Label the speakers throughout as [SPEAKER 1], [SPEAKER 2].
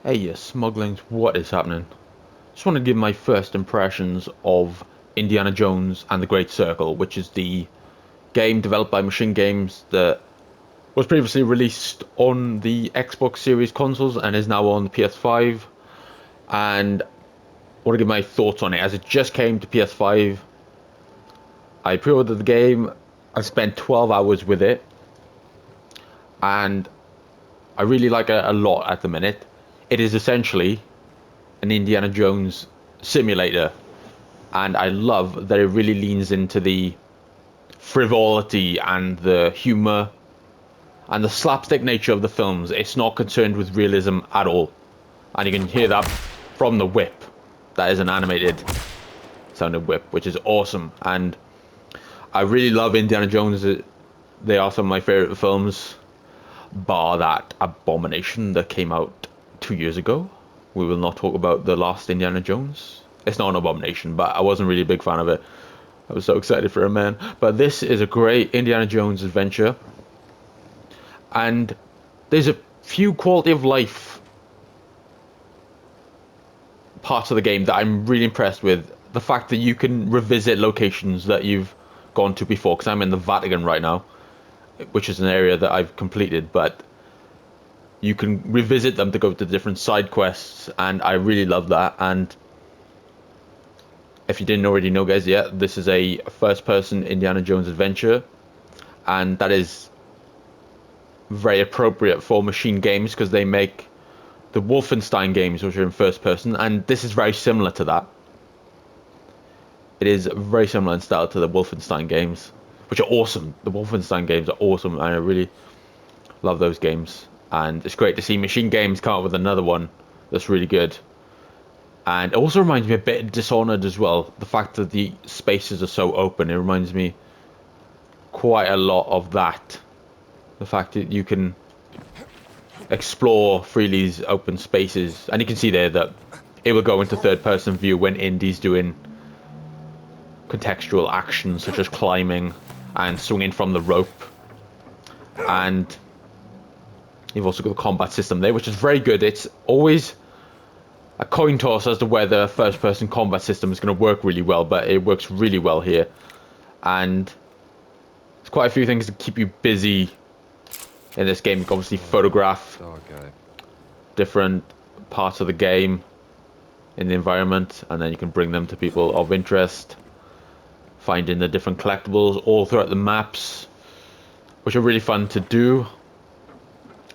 [SPEAKER 1] Hey, Smauglings, what is happening? Just want to give my first impressions of Indiana Jones and the Great Circle, which is the game developed by Machine Games that was previously released on the Xbox Series consoles and is now on the PS5. And I want to give my thoughts on it as it just came to PS5. I pre-ordered the game. I spent 12 hours with it, and I really like it a lot at the minute. It is essentially an Indiana Jones simulator, and I love that it really leans into the frivolity and the humor and the slapstick nature of the films. It's not concerned with realism at all, and you can hear that from the whip. That is an animated sounded whip, which is awesome. And I really love Indiana Jones. They are some of my favorite films, bar that abomination that came out 2 years ago. We will not talk about the last Indiana Jones. It's not an abomination, but I wasn't really a big fan of it. I was so excited for a man. But this is a great Indiana Jones adventure. And there's a few quality of life parts of the game that I'm really impressed with. The fact that you can revisit locations that you've gone to before, because I'm in the Vatican right now, which is an area that I've completed, but you can revisit them to go to different side quests, and I really love that. And if you didn't already know, guys, yeah, this is a first-person Indiana Jones adventure, and that is very appropriate for Machine Games because they make the Wolfenstein games, which are in first person, and this is very similar to that. It is very similar in style to the Wolfenstein games, which are awesome. The Wolfenstein games are awesome, and I really love those games. And it's great to see Machine Games come up with another one that's really good. And it also reminds me a bit of Dishonored as well. The fact that the spaces are so open, it reminds me quite a lot of that. The fact that you can explore freely these open spaces, and you can see there that it will go into third-person view when Indy's doing contextual actions such as climbing and swinging from the rope. And you've also got the combat system there, which is very good. It's always a coin toss as to whether first-person combat system is going to work really well, but it works really well here. And there's quite a few things to keep you busy in this game. You can obviously photograph different parts of the game in the environment, and then you can bring them to people of interest, finding the different collectibles all throughout the maps, which are really fun to do.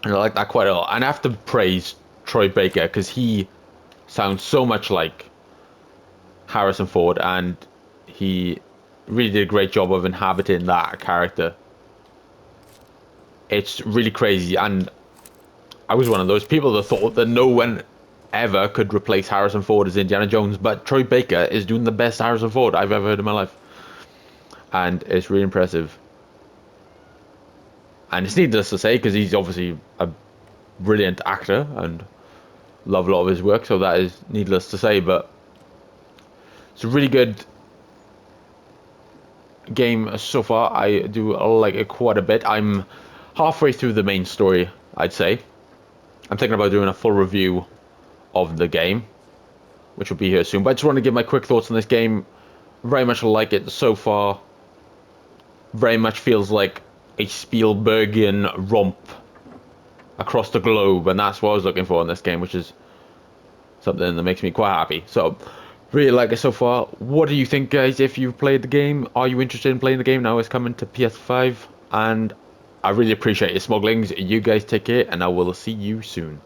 [SPEAKER 1] And I like that quite a lot. And I have to praise Troy Baker because he sounds so much like Harrison Ford, and he really did a great job of inhabiting that character. It's really crazy, and I was one of those people that thought that no one ever could replace Harrison Ford as Indiana Jones, but Troy Baker is doing the best Harrison Ford I've ever heard in my life. And it's really impressive. And it's needless to say, because he's obviously a brilliant actor and love a lot of his work, so that is needless to say, but it's a really good game so far. I do like it quite a bit. I'm halfway through the main story, I'd say. I'm thinking about doing a full review of the game, which will be here soon, but I just want to give my quick thoughts on this game. Very much like it so far. Very much feels like a Spielbergian romp across the globe, and that's what I was looking for in this game, which is something that makes me quite happy. So, really like it so far. What do you think, guys? If you've played the game, are you interested in playing the game? Now it's coming to PS5, and I really appreciate it, Smauglings. You guys take care, and I will see you soon.